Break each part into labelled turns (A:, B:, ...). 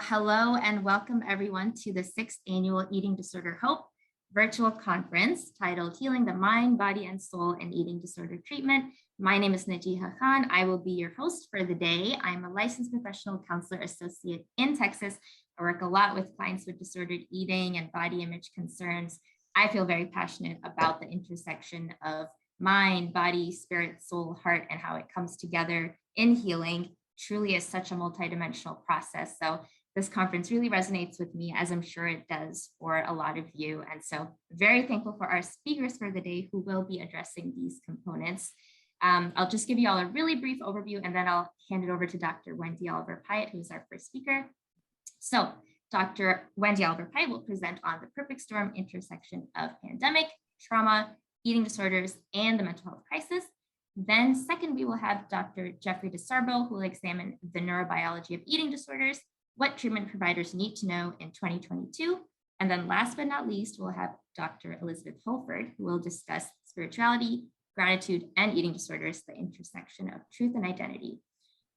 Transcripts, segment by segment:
A: Hello and welcome everyone to the 6th Annual Eating Disorder Hope virtual conference titled Healing the Mind, Body, and Soul in Eating Disorder Treatment. My name is Najiha Khan. I will be your host for the day. I'm a licensed professional counselor associate in Texas. I work a lot with clients with disordered eating and body image concerns. I feel very passionate about the intersection of mind, body, spirit, soul, heart, and how it comes together in healing. Truly is such a multidimensional process. So this conference really resonates with me, as I'm sure it does for a lot of you. And so very thankful for our speakers for the day who will be addressing these components. I'll just give you all a really brief overview, and then I'll hand it over to Dr. Wendy Oliver-Pyatt, who's our first speaker. So Dr. Wendy Oliver-Pyatt will present on the perfect storm intersection of pandemic, trauma, eating disorders, and the mental health crisis. Then second, we will have Dr. Jeffrey DeSarbo, who will examine the neurobiology of eating disorders, what treatment providers need to know in 2022. And then last but not least, we'll have Dr. Elizabeth Holford, who will discuss spirituality, gratitude, and eating disorders, the intersection of truth and identity.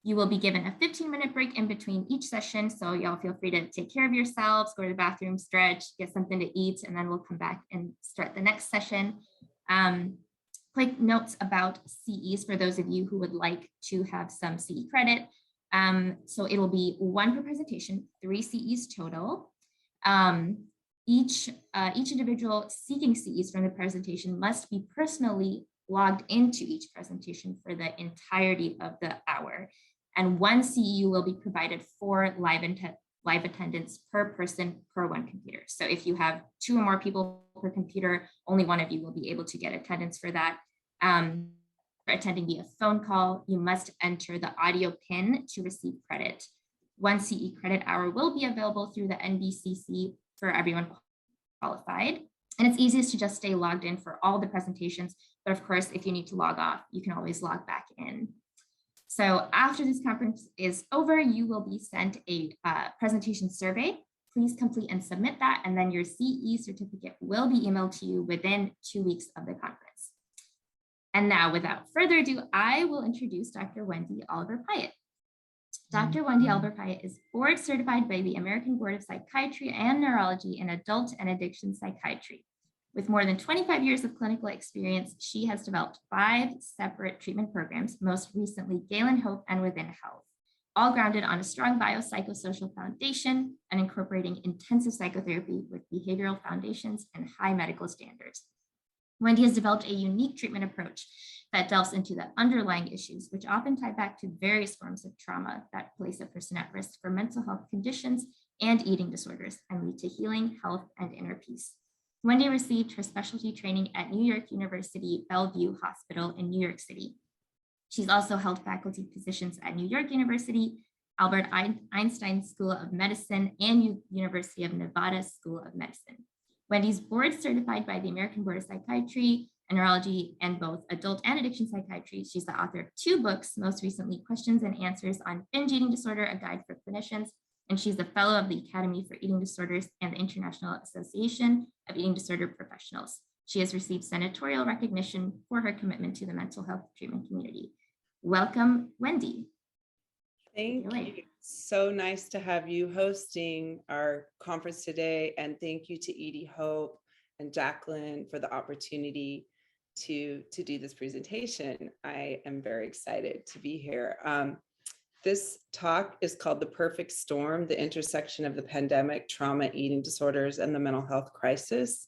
A: You will be given a 15-minute break in between each session, so y'all feel free to take care of yourselves, go to the bathroom, stretch, get something to eat, and then we'll come back and start the next session. Quick notes about CEs for those of you who would like to have some CE credit. So it'll be 1 per presentation, 3 CEs total. Each individual seeking CEs from the presentation must be personally logged into each presentation for the entirety of the hour. And 1 CEU will be provided for live attendance per person per 1 computer. So if you have 2 or more people per computer, only 1 of you will be able to get attendance for that. For attending via phone call, you must enter the audio PIN to receive credit. 1 CE credit hour will be available through the NBCC for everyone qualified. And it's easiest to just stay logged in for all the presentations. But of course, if you need to log off, you can always log back in. So after this conference is over, you will be sent a presentation survey. Please complete and submit that. And then your CE certificate will be emailed to you within 2 weeks of the conference. And now, without further ado, I will introduce Dr. Wendy Oliver-Pyatt. Dr. Wendy Oliver-Pyatt is board certified by the American Board of Psychiatry and Neurology in adult and addiction psychiatry. With more than 25 years of clinical experience, she has developed 5 separate treatment programs, most recently Galen Hope and Within Health, all grounded on a strong biopsychosocial foundation and incorporating intensive psychotherapy with behavioral foundations and high medical standards. Wendy has developed a unique treatment approach that delves into the underlying issues, which often tie back to various forms of trauma that place a person at risk for mental health conditions and eating disorders and lead to healing, health, and inner peace. Wendy received her specialty training at New York University Bellevue Hospital in New York City. She's also held faculty positions at New York University, Albert Einstein School of Medicine, and University of Nevada School of Medicine. Wendy's board certified by the American Board of Psychiatry and Neurology and both adult and addiction psychiatry. She's the author of 2 books, most recently Questions and Answers on Binge Eating Disorder, a Guide for Clinicians. And she's a fellow of the Academy for Eating Disorders and the International Association of Eating Disorder Professionals. She has received senatorial recognition for her commitment to the mental health treatment community. Welcome, Wendy.
B: Thank you. So nice to have you hosting our conference today. And thank you to Edie Hope and Jacqueline for the opportunity to do this presentation. I am very excited to be here. This talk is called The Perfect Storm, the intersection of the pandemic, trauma, eating disorders, and the mental health crisis.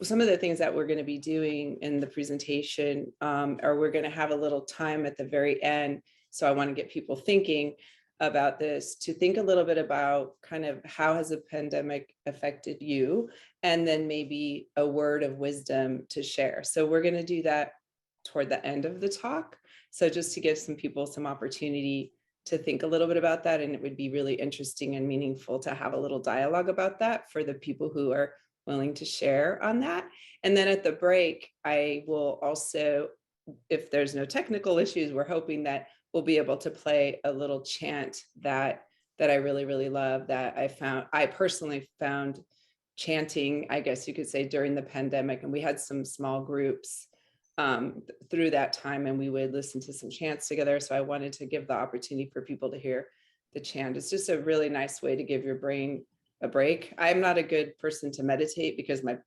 B: Some of the things that we're going to be doing in the presentation are we're going to have a little time at the very end. So I want to get people thinking about this, to think a little bit about kind of how has the pandemic affected you, and then maybe a word of wisdom to share. So we're going to do that toward the end of the talk. So just to give some people some opportunity to think a little bit about that. And it would be really interesting and meaningful to have a little dialogue about that for the people who are willing to share on that. And then at the break, I will also, if there's no technical issues, we're hoping that we'll be able to play a little chant that I really, really love, that I personally found chanting, I guess you could say, during the pandemic. And we had some small groups through that time, and we would listen to some chants together. So I wanted to give the opportunity for people to hear the chant. It's just a really nice way to give your brain a break. I'm not a good person to meditate because my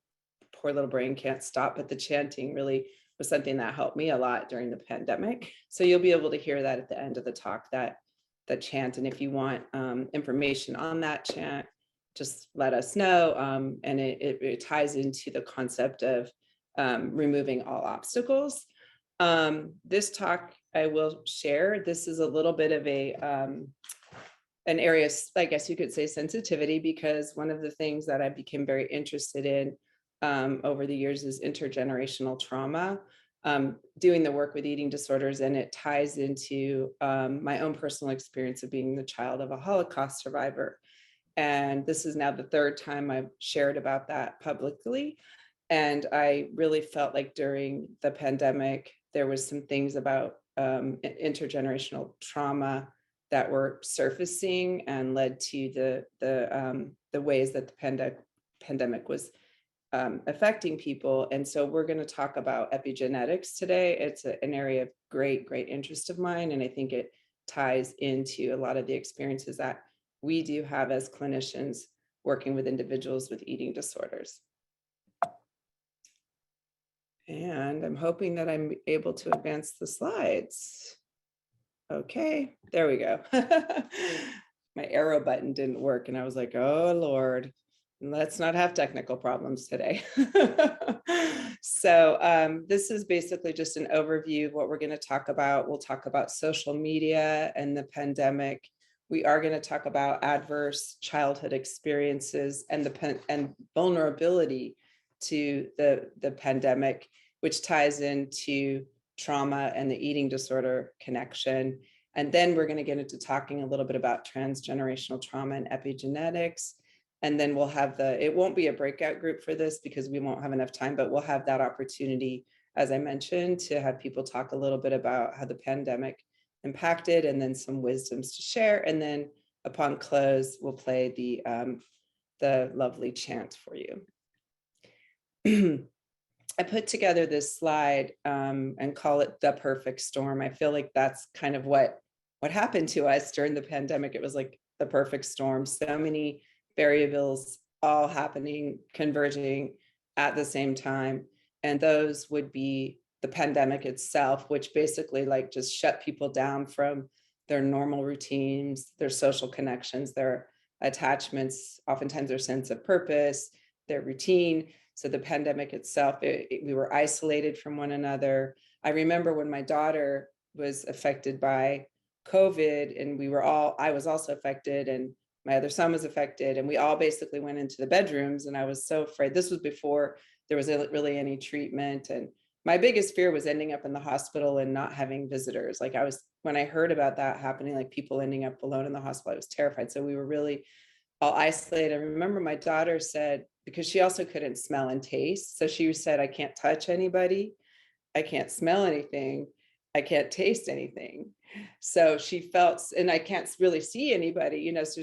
B: poor little brain can't stop, but the chanting really was something that helped me a lot during the pandemic. So you'll be able to hear that at the end of the talk, that chant. And if you want information on that chant, just let us know. And it ties into the concept of removing all obstacles. This talk I will share, this is a little bit of an area, I guess you could say, sensitivity, because one of the things that I became very interested in over the years is intergenerational trauma, doing the work with eating disorders, and it ties into my own personal experience of being the child of a Holocaust survivor. And this is now the third time I've shared about that publicly. And I really felt like during the pandemic, there was some things about intergenerational trauma that were surfacing and led to the ways that the pandemic was affecting people. And so we're going to talk about epigenetics today. It's an area of great interest of mine. And I think it ties into a lot of the experiences that we do have as clinicians working with individuals with eating disorders. And I'm hoping that I'm able to advance the slides. Okay, there we go. My arrow button didn't work, and I was like, oh, Lord, let's not have technical problems today. So this is basically just an overview of what we're going to talk about. We'll talk about social media and the pandemic. We are going to talk about adverse childhood experiences and vulnerability to the pandemic, which ties into trauma and the eating disorder connection. And then we're going to get into talking a little bit about transgenerational trauma and epigenetics. And then we'll have it won't be a breakout group for this because we won't have enough time, but we'll have that opportunity, as I mentioned, to have people talk a little bit about how the pandemic impacted, and then some wisdoms to share. And then upon close, we'll play the lovely chant for you. I put together this slide and call it the perfect storm. I feel like that's kind of what happened to us during the pandemic. It was like the perfect storm. So many variables all happening, converging at the same time. And those would be the pandemic itself, which basically like just shut people down from their normal routines, their social connections, their attachments, oftentimes their sense of purpose, their routine. So the pandemic itself, we were isolated from one another. I remember when my daughter was affected by COVID, and I was also affected, and my other son was affected, and we all basically went into the bedrooms, and I was so afraid. This was before there was really any treatment. And my biggest fear was ending up in the hospital and not having visitors. Like when I heard about that happening, like people ending up alone in the hospital, I was terrified. So we were really all isolated. I remember my daughter said, because she also couldn't smell and taste. So she said, I can't touch anybody. I can't smell anything. I can't taste anything. So she felt, and I can't really see anybody, so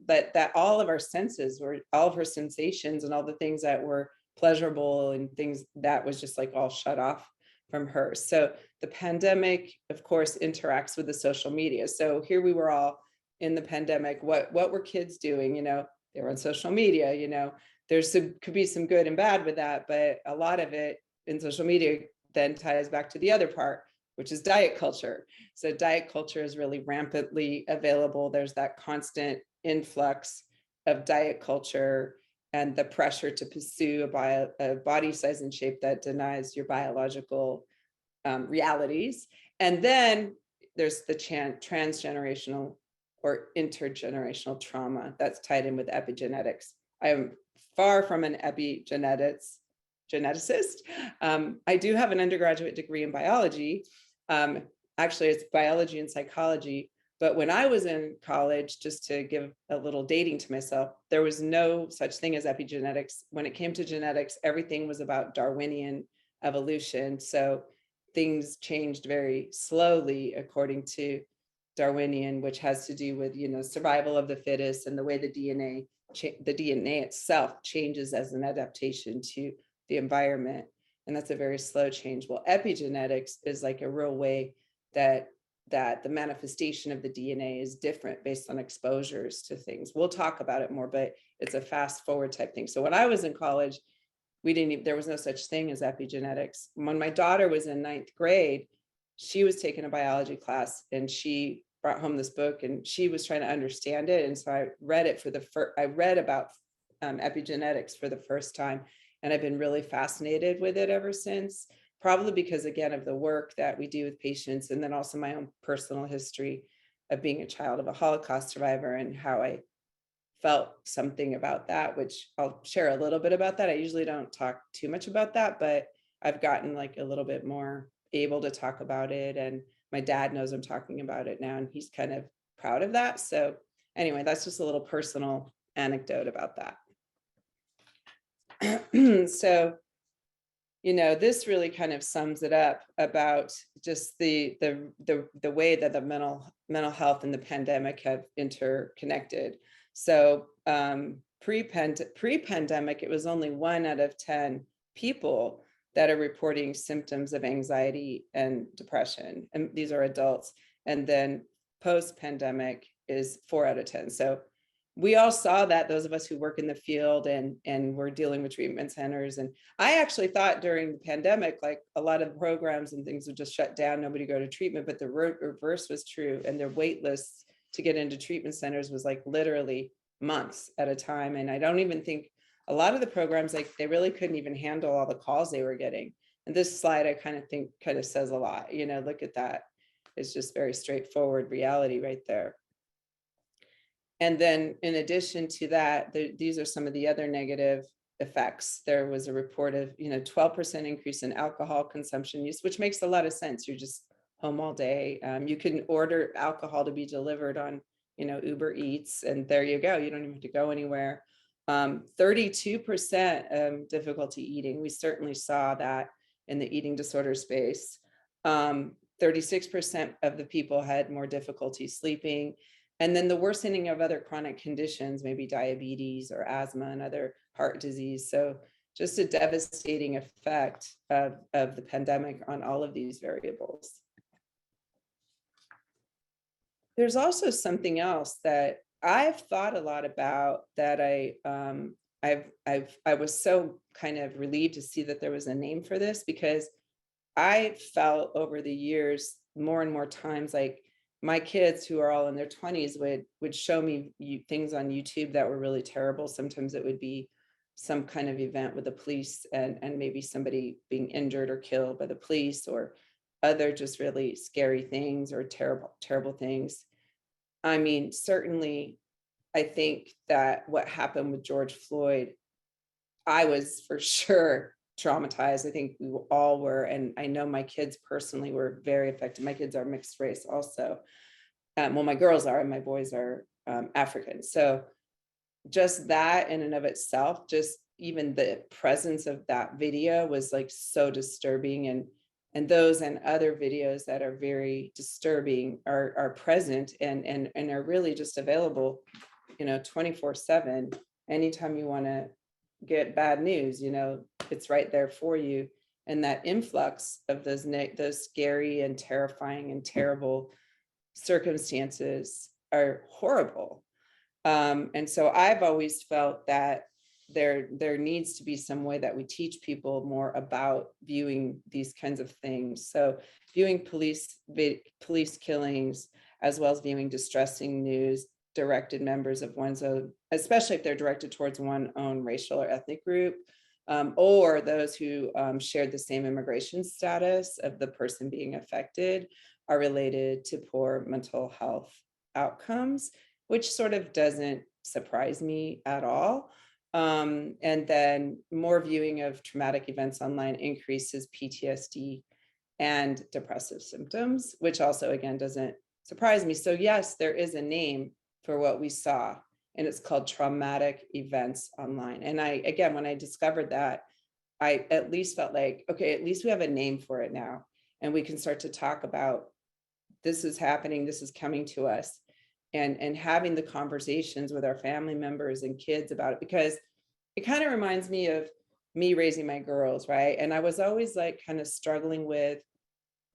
B: that all of our senses were, all of her sensations and all the things that were pleasurable and things that was just like all shut off from her. So the pandemic, of course, interacts with the social media. So here we were all in the pandemic. What were kids doing? They were on social media, could be some good and bad with that, but a lot of it in social media then ties back to the other part, which is diet culture. So diet culture is really rampantly available. There's that constant influx of diet culture and the pressure to pursue a body size and shape that denies your biological realities. And then there's the transgenerational or intergenerational trauma that's tied in with epigenetics. I am far from an epigeneticist. I do have an undergraduate degree in biology. Actually, it's biology and psychology. But when I was in college, just to give a little dating to myself, there was no such thing as epigenetics. When it came to genetics, everything was about Darwinian evolution. So things changed very slowly according to Darwinian, which has to do with, survival of the fittest and the way the DNA itself changes as an adaptation to the environment. And that's a very slow change. Well, epigenetics is like a real way that the manifestation of the DNA is different based on exposures to things. We'll talk about it more, but it's a fast forward type thing. So when I was in college, there was no such thing as epigenetics. When my daughter was in 9th grade, she was taking a biology class and she brought home this book and she was trying to understand it. And so I read it I read about epigenetics for the first time. And I've been really fascinated with it ever since, probably because, again, of the work that we do with patients, and then also my own personal history of being a child of a Holocaust survivor and how I felt something about that, which I'll share a little bit about that. I usually don't talk too much about that, but I've gotten like a little bit more able to talk about it. And my dad knows I'm talking about it now, and he's kind of proud of that. So anyway, that's just a little personal anecdote about that. So, this really kind of sums it up about just the way that the mental health and the pandemic have interconnected. So pre-pandemic, it was only 1 out of 10 people that are reporting symptoms of anxiety and depression, and these are adults. And then post-pandemic is 4 out of 10. So we all saw that, those of us who work in the field and we're dealing with treatment centers. And I actually thought during the pandemic, like a lot of programs and things would just shut down, nobody go to treatment, but the reverse was true. And their wait lists to get into treatment centers was like literally months at a time. And I don't even think a lot of the programs, like they really couldn't even handle all the calls they were getting. And this slide, I kind of says a lot, look at that. It's just very straightforward reality right there. And then in addition to that, these are some of the other negative effects. There was a report of, 12% increase in alcohol consumption use, which makes a lot of sense. You're just home all day. You can order alcohol to be delivered on, Uber Eats, and there you go. You don't even have to go anywhere. 32% difficulty eating. We certainly saw that in the eating disorder space. 36% of the people had more difficulty sleeping. And then the worsening of other chronic conditions, maybe diabetes or asthma and other heart disease. So just a devastating effect of the pandemic on all of these variables. There's also something else that I've thought a lot about that I was so kind of relieved to see that there was a name for this, because I felt over the years more and more times like my kids who are all in their 20s would show me things on YouTube that were really terrible. Sometimes it would be some kind of event with the police and maybe somebody being injured or killed by the police, or other just really scary things or terrible things. I mean, certainly, I think that what happened with George Floyd, I was for sure traumatized. I think we all were. And I know my kids personally were very affected. My kids are mixed race also. Well, my girls are, and my boys are African. So just that in and of itself, just even the presence of that video was like so disturbing. And those and other videos that are very disturbing are present and are really just available, 24/7. Anytime you want to get bad news, it's right there for you. And that influx of those scary and terrifying and terrible circumstances are horrible. And so I've always felt that there needs to be some way that we teach people more about viewing these kinds of things. So viewing police killings, as well as viewing distressing news directed members of one's own, especially if they're directed towards one's own racial or ethnic group, or those who shared the same immigration status of the person being affected, are related to poor mental health outcomes, which sort of doesn't surprise me at all. And then more viewing of traumatic events online increases PTSD and depressive symptoms, which also, again, doesn't surprise me. So yes, there is a name for what we saw, and it's called traumatic events online. And again, when I discovered that, I at least felt like, okay, at least we have a name for it now, and we can start to talk about this is happening, this is coming to us, and having the conversations with our family members and kids about it, because it kind of reminds me of me raising my girls, right? And I was always like kind of struggling with,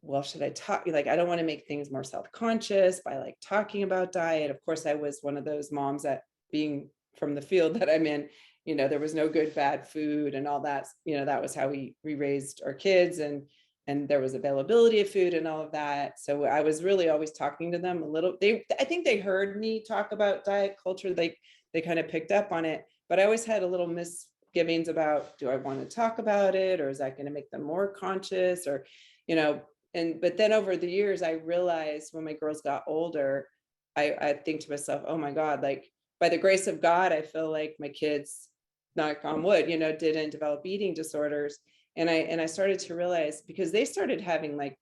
B: well, should I talk? Like, I don't want to make things more self-conscious by like talking about diet. Of course, I was one of those moms that, being from the field that I'm in, there was no good, bad food and all that. That was how we raised our kids, and there was availability of food and all of that. So I was really always talking to them a little. I think they heard me talk about diet culture. They kind of picked up on it, but I always had a little misgivings about, do I want to talk about it, or is that going to make them more conscious, or, but then over the years, I realized when my girls got older, I think to myself, oh my God, like by the grace of God, I feel like my kids, knock on wood, didn't develop eating disorders. And I started to realize, because they started having like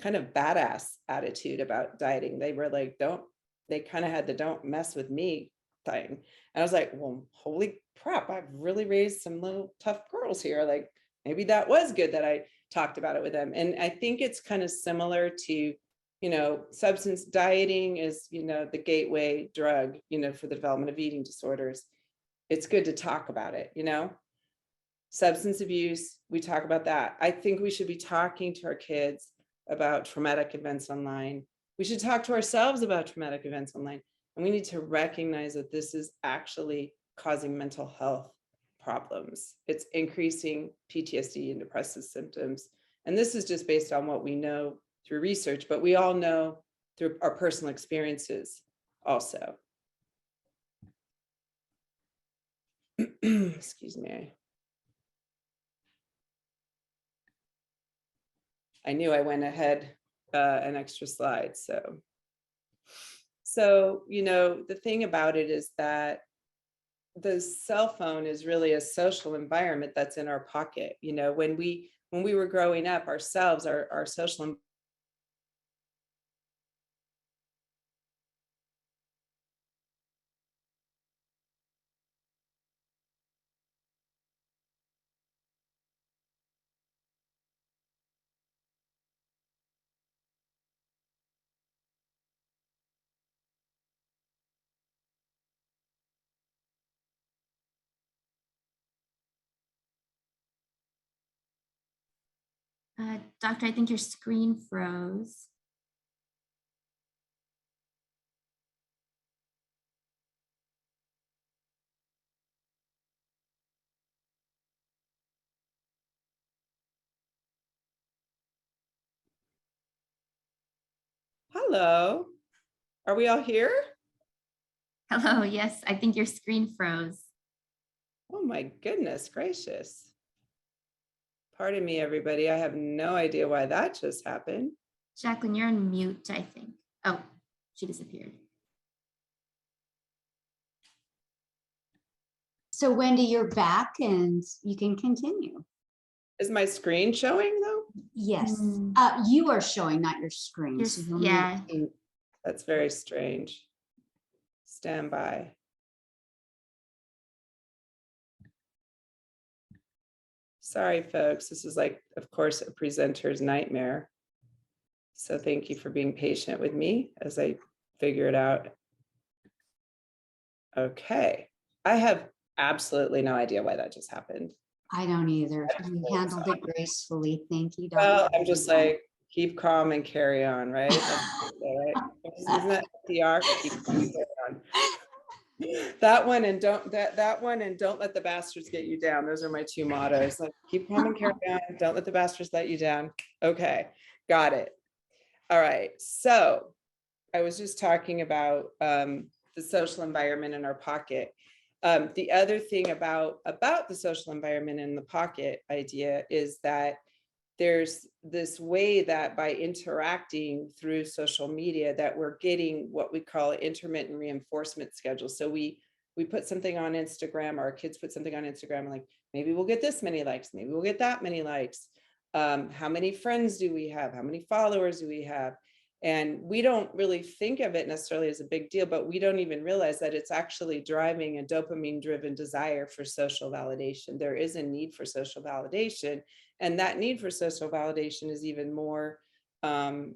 B: kind of badass attitude about dieting. They were like, they kind of had the don't mess with me thing. And I was like, well, holy crap, I've really raised some little tough girls here. Like maybe that was good that I talked about it with them. And I think it's kind of similar to, substance dieting is, the gateway drug, for the development of eating disorders. It's good to talk about it, substance abuse, we talk about that. I think we should be talking to our kids about traumatic events online. We should talk to ourselves about traumatic events online. And we need to recognize that this is actually causing mental health problems. It's increasing PTSD and depressive symptoms. And this is just based on what we know through research, but we all know through our personal experiences also. Excuse me. I knew I went ahead an extra slide. So, the thing about it is that the cell phone is really a social environment that's in our pocket. When we were growing up ourselves, our social
A: Doctor, I think your screen froze.
B: Hello, are we all here?
A: Hello, yes, I think your screen froze.
B: Oh my goodness gracious. Pardon me, everybody. I have no idea why that just happened.
A: Jacqueline, you're on mute, I think. Oh, she disappeared.
C: So Wendy, you're back and you can continue.
B: Is my screen showing though?
C: Yes, you are showing, not your screen. So
A: yeah.
B: That's very strange. Stand by. Sorry, folks. This is like, of course, a presenter's nightmare. So thank you for being patient with me as I figure it out. Okay. I have absolutely no idea why that just happened.
C: I don't either. You handled it gracefully. Thank you, Dr.
B: Well, I'm just like, keep calm and carry on, right? Right? Isn't that the arc? Keep calm and carry on. That one and don't let the bastards get you down. Those are my two mottos. Like, keep calm and carry on. Don't let the bastards let you down. Okay, got it. All right. So I was just talking about the social environment in our pocket. The other thing about the social environment in the pocket idea is that there's this way that by interacting through social media that we're getting what we call intermittent reinforcement schedules. So we put something on Instagram, or our kids put something on Instagram, like maybe we'll get this many likes, maybe we'll get that many likes. How many friends do we have? How many followers do we have? And we don't really think of it necessarily as a big deal, but we don't even realize that it's actually driving a dopamine-driven desire for social validation. There is a need for social validation, and that need for social validation is even more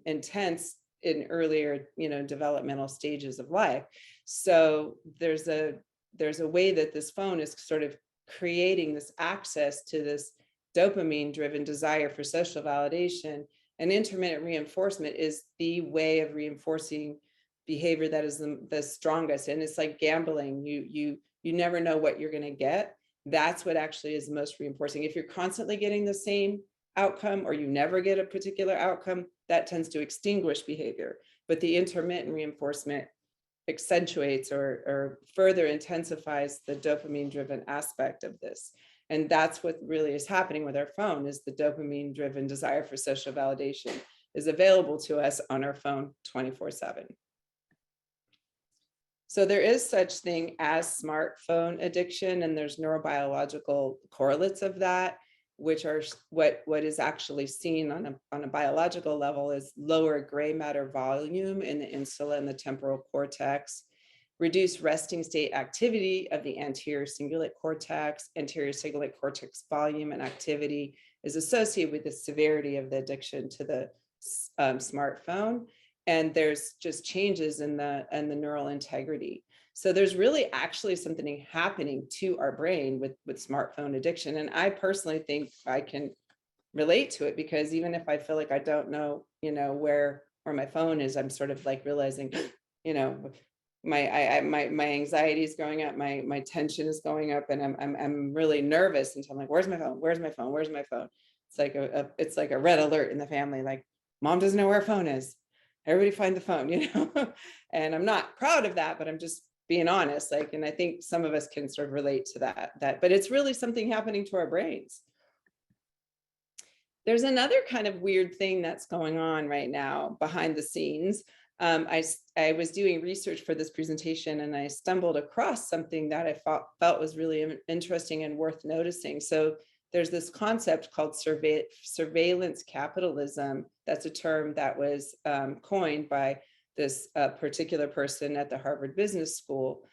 B: intense in earlier, developmental stages of life. So there's a way that this phone is sort of creating this access to this dopamine driven desire for social validation. And intermittent reinforcement is the way of reinforcing behavior that is the strongest. And it's like gambling. You never know what you're going to get. That's what actually is the most reinforcing. If you're constantly getting the same outcome or you never get a particular outcome, that tends to extinguish behavior. But the intermittent reinforcement accentuates or further intensifies the dopamine driven aspect of this. And that's what really is happening with our phone, is the dopamine driven desire for social validation is available to us on our phone 24/7. So there is such thing as smartphone addiction, and there's neurobiological correlates of that, which are what is actually seen on a biological level is lower gray matter volume in the insula and the temporal cortex, reduced resting state activity of the anterior cingulate cortex. Anterior cingulate cortex volume and activity is associated with the severity of the addiction to the smartphone. And there's just changes in the neural integrity. So there's really actually something happening to our brain with smartphone addiction. And I personally think I can relate to it, because even if I feel like I don't know, where my phone is, I'm sort of like realizing, my anxiety is going up, my tension is going up, and I'm really nervous. And so I'm like, where's my phone? Where's my phone? Where's my phone? It's like a red alert in the family. Like, mom doesn't know where her phone is. Everybody find the phone, and I'm not proud of that, but I'm just being honest. And I think some of us can sort of relate to that, but it's really something happening to our brains. There's another kind of weird thing that's going on right now behind the scenes. I was doing research for this presentation, and I stumbled across something that I felt was really interesting and worth noticing. So there's this concept called surveillance capitalism. That's a term that was coined by this particular person at the Harvard Business School.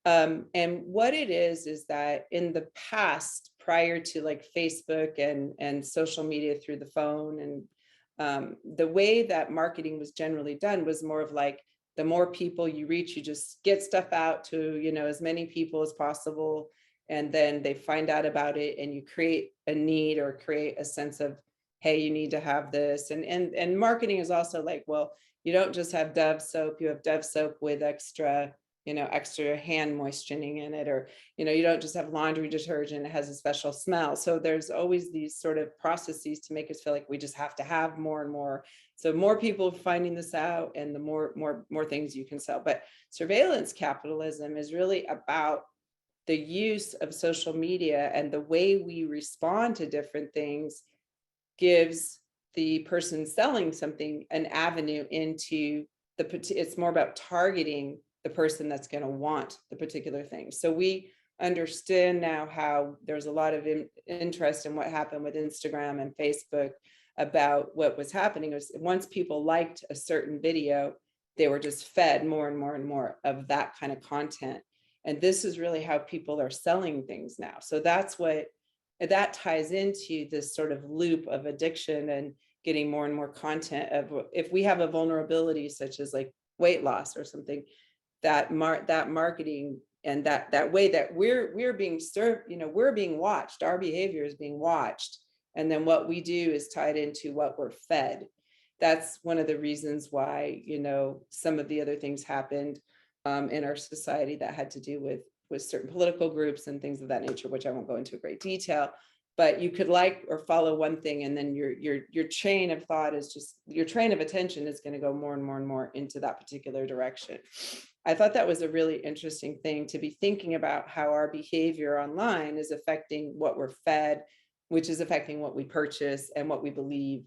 B: And what it is that in the past, prior to like Facebook and social media through the phone, and the way that marketing was generally done was more of like, the more people you reach, you just get stuff out to, as many people as possible. And then they find out about it, and you create a need or create a sense of, hey, you need to have this. And marketing is also like, well, you don't just have Dove soap, you have Dove soap with extra hand moistening in it, or, you don't just have laundry detergent, it has a special smell. So there's always these sort of processes to make us feel like we just have to have more and more. So more people finding this out, and the more things you can sell. But surveillance capitalism is really about the use of social media, and the way we respond to different things gives the person selling something an avenue into it's more about targeting the person that's going to want the particular thing. So we understand now how there's a lot of interest in what happened with Instagram and Facebook about what was happening. Was once people liked a certain video, they were just fed more and more and more of that kind of content. And this is really how people are selling things now. So that's what that ties into this sort of loop of addiction and getting more and more content of, if we have a vulnerability such as like weight loss or something, that marketing and that way that we're being served, we're being watched, our behavior is being watched. And then what we do is tied into what we're fed. That's one of the reasons why, some of the other things happened in our society that had to do with certain political groups and things of that nature, which I won't go into great detail. But you could like or follow one thing, and then your chain of thought is just, your train of attention is going to go more and more and more into that particular direction. I thought that was a really interesting thing to be thinking about, how our behavior online is affecting what we're fed, which is affecting what we purchase and what we believe.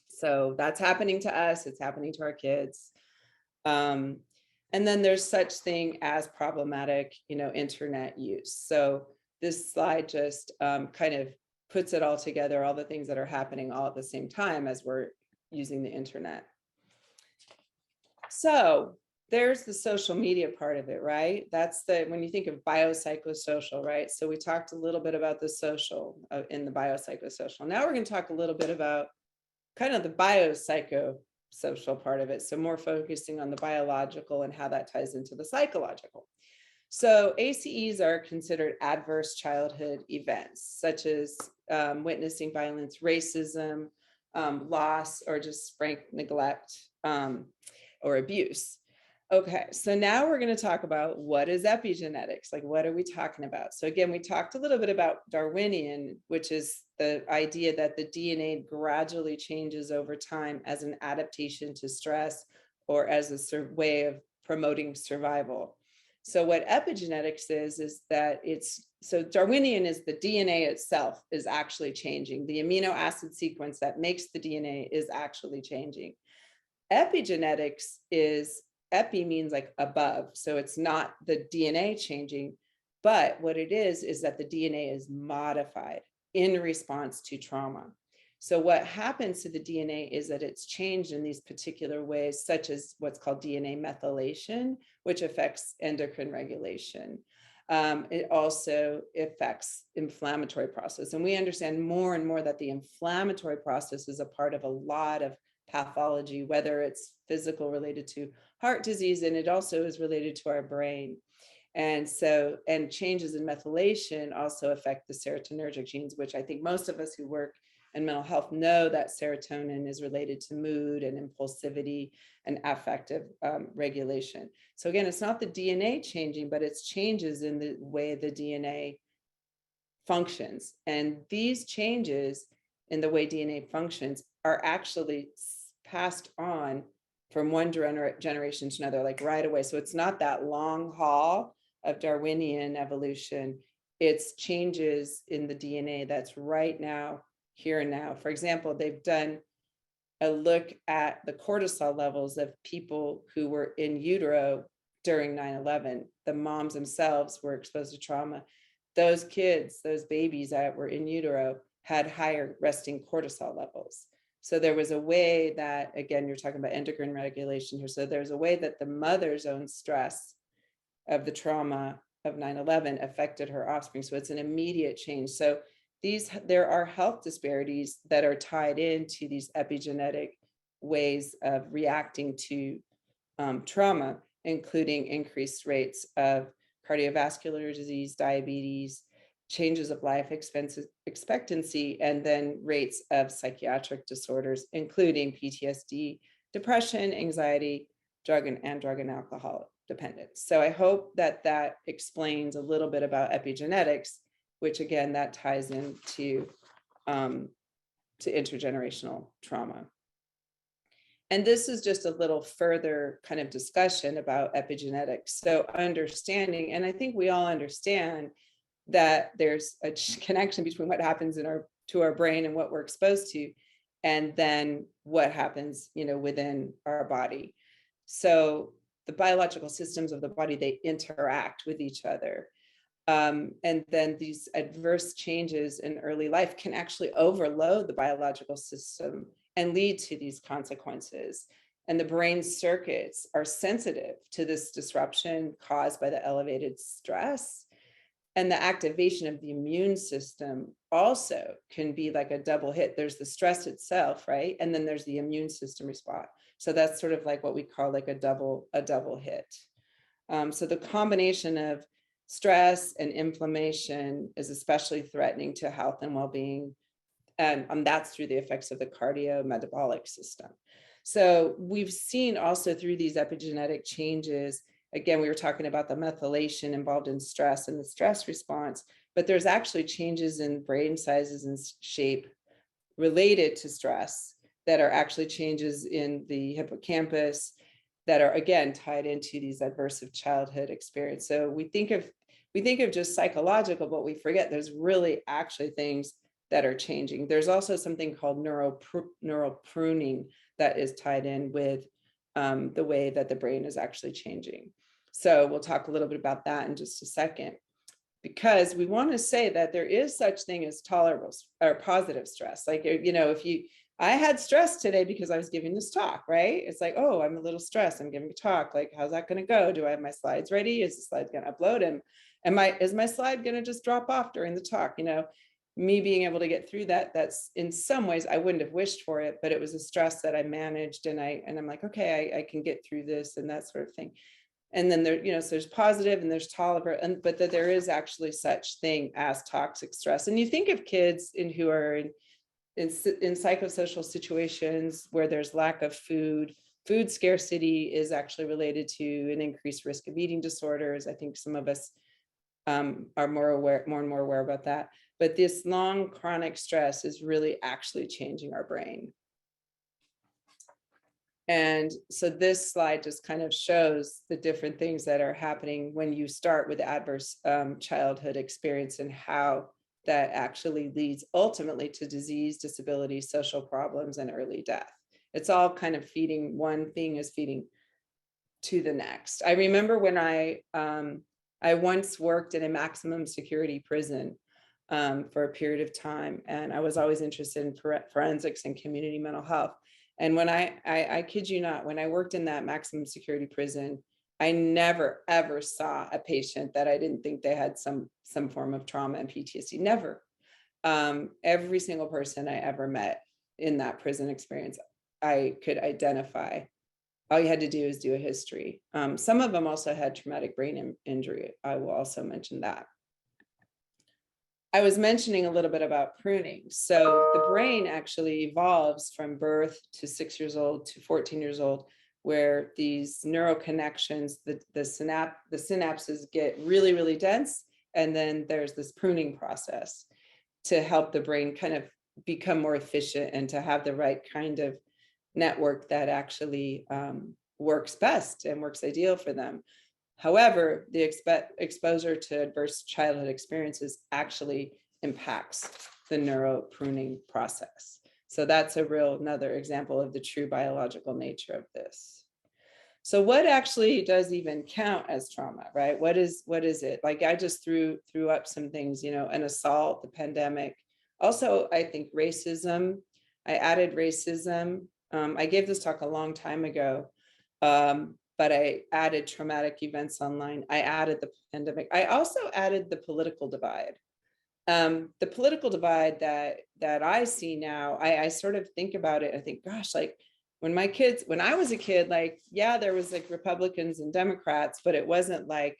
B: So that's happening to us. It's happening to our kids. And then there's such thing as problematic, internet use. So this slide just kind of puts it all together, all the things that are happening all at the same time as we're using the internet. So there's the social media part of it, right? That's when you think of biopsychosocial, right? So we talked a little bit about the social in the biopsychosocial. Now we're going to talk a little bit about kind of the biopsychosocial part of it. So more focusing on the biological and how that ties into the psychological. So ACEs are considered adverse childhood events, such as witnessing violence, racism, loss, or just frank neglect or abuse. Okay, so now we're going to talk about what is epigenetics, like what are we talking about? So again, we talked a little bit about Darwinian, which is the idea that the DNA gradually changes over time as an adaptation to stress or as a way of promoting survival. So what epigenetics is that so Darwinian is the DNA itself is actually changing. The amino acid sequence that makes the DNA is actually changing. Epigenetics is, epi means like above. So it's not the DNA changing, but what it is that the DNA is modified in response to trauma. So what happens to the DNA is that it's changed in these particular ways, such as what's called DNA methylation, which affects endocrine regulation. It also affects inflammatory process. And we understand more and more that the inflammatory process is a part of a lot of pathology, whether it's physical related to heart disease, and it also is related to our brain. And so, and changes in methylation also affect the serotonergic genes, which I think most of us who work in mental health know that serotonin is related to mood and impulsivity and affective regulation. So again, it's not the DNA changing, but it's changes in the way the DNA functions. And these changes in the way DNA functions are actually passed on from one generation to another, like right away. So it's not that long haul of Darwinian evolution. It's changes in the DNA that's right now, here and now. For example, they've done a look at the cortisol levels of people who were in utero during 9/11. The moms themselves were exposed to trauma. Those kids, those babies that were in utero had higher resting cortisol levels. So there was a way that, again, you're talking about endocrine regulation here. So there's a way that the mother's own stress of the trauma of 9/11 affected her offspring. So it's an immediate change. So there are health disparities that are tied into these epigenetic ways of reacting to trauma, including increased rates of cardiovascular disease, diabetes, changes of life expectancy, and then rates of psychiatric disorders, including PTSD, depression, anxiety, drug and alcohol dependence. So I hope that that explains a little bit about epigenetics, which again, that ties into to intergenerational trauma. And this is just a little further kind of discussion about epigenetics. So understanding, and I think we all understand that there's a connection between what happens to our brain and what we're exposed to, and then what happens, within our body. So the biological systems of the body, they interact with each other. And then these adverse changes in early life can actually overload the biological system and lead to these consequences. And the brain circuits are sensitive to this disruption caused by the elevated stress. And the activation of the immune system also can be like a double hit. There's the stress itself, right? And then there's the immune system response. So that's sort of like what we call like a double hit. So the combination of stress and inflammation is especially threatening to health and well-being. And that's through the effects of the cardiometabolic system. So we've seen also through these epigenetic changes, again, we were talking about the methylation involved in stress and the stress response, but there's actually changes in brain sizes and shape related to stress that are actually changes in the hippocampus that are, again, tied into these aversive childhood experience. So we think of just psychological, but we forget there's really actually things that are changing. There's also something called neural pruning that is tied in with the way that the brain is actually changing. So we'll talk a little bit about that in just a second, because we want to say that there is such thing as tolerable or positive stress. Like, I had stress today because I was giving this talk, right? It's like, oh, I'm a little stressed. I'm giving a talk. Like, how's that going to go? Do I have my slides ready? Is the slide going to upload? Is my slide going to just drop off during the talk? Me being able to get through that's in some ways, I wouldn't have wished for it, but it was a stress that I managed, and I'm like, okay, I can get through this and that sort of thing. And then there, so there's positive and there's tolerant, but that there is actually such thing as toxic stress. And you think of kids who are in psychosocial situations where there's lack of food. Food scarcity is actually related to an increased risk of eating disorders. I think some of us are more and more aware about that. But this long chronic stress is really actually changing our brain. And so this slide just kind of shows the different things that are happening when you start with adverse childhood experience and how that actually leads ultimately to disease, disability, social problems, and early death. It's all kind of feeding, one thing is feeding to the next. I remember when I once worked in a maximum security prison for a period of time, and I was always interested in forensics and community mental health. And when I kid you not, when I worked in that maximum security prison, I never, ever saw a patient that I didn't think they had some form of trauma and PTSD, never. Every single person I ever met in that prison experience, I could identify. All you had to do is do a history. Some of them also had traumatic brain injury. I will also mention that. I was mentioning a little bit about pruning. So the brain actually evolves from birth to 6 years old to 14 years old, where these neural connections, the synapses get really, really dense. And then there's this pruning process to help the brain kind of become more efficient and to have the right kind of network that actually works best and works ideal for them. However, the exposure to adverse childhood experiences actually impacts the neuro pruning process. So that's another example of the true biological nature of this. So what actually does even count as trauma, right? What is it? Like I just threw up some things, an assault, the pandemic. Also, I think racism. I added racism. I gave this talk a long time ago. But I added traumatic events online. I added the pandemic. I also added the political divide. The political divide that I see now, I sort of think about it. I think, gosh, like when I was a kid, like, yeah, there was like Republicans and Democrats, but it wasn't like,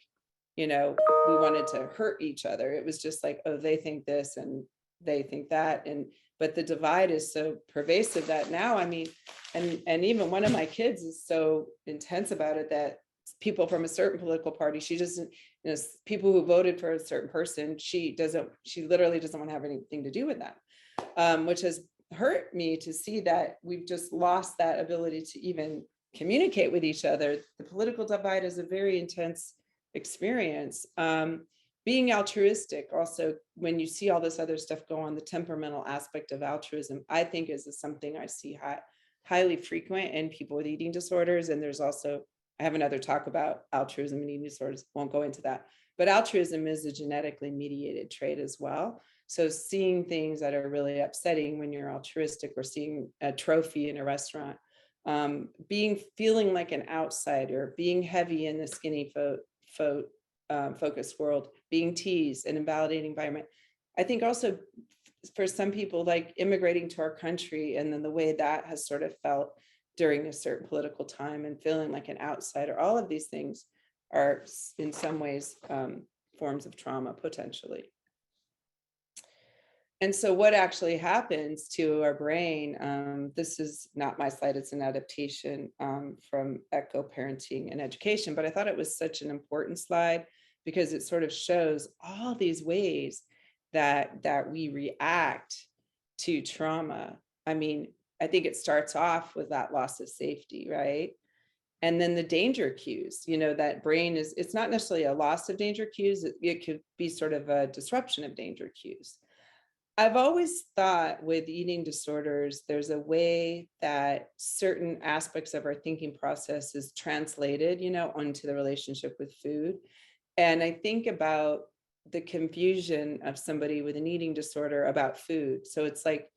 B: we wanted to hurt each other. It was just like, oh, they think this and they think that. But the divide is so pervasive that now, I mean, and even one of my kids is so intense about it that people from a certain political party, she doesn't, people who voted for a certain person, she literally doesn't want to have anything to do with them, which has hurt me to see that we've just lost that ability to even communicate with each other. The political divide is a very intense experience. Being altruistic also, when you see all this other stuff go on, the temperamental aspect of altruism, I think is something I see highly frequent in people with eating disorders. And there's also, I have another talk about altruism and eating disorders, won't go into that, but altruism is a genetically mediated trait as well. So seeing things that are really upsetting when you're altruistic, or seeing a trophy in a restaurant, feeling like an outsider, being heavy in the skinny focused world, being teased, an invalidating environment. I think also for some people, like immigrating to our country and then the way that has sort of felt during a certain political time and feeling like an outsider, all of these things are in some ways forms of trauma potentially. And so what actually happens to our brain, this is not my slide, it's an adaptation from Echo Parenting and Education, but I thought it was such an important slide because it sort of shows all these ways that we react to trauma. I mean, I think it starts off with that loss of safety, right? And then the danger cues, that brain it's not necessarily a loss of danger cues, it could be sort of a disruption of danger cues. I've always thought with eating disorders, there's a way that certain aspects of our thinking process is translated, onto the relationship with food. And I think about the confusion of somebody with an eating disorder about food. So it's like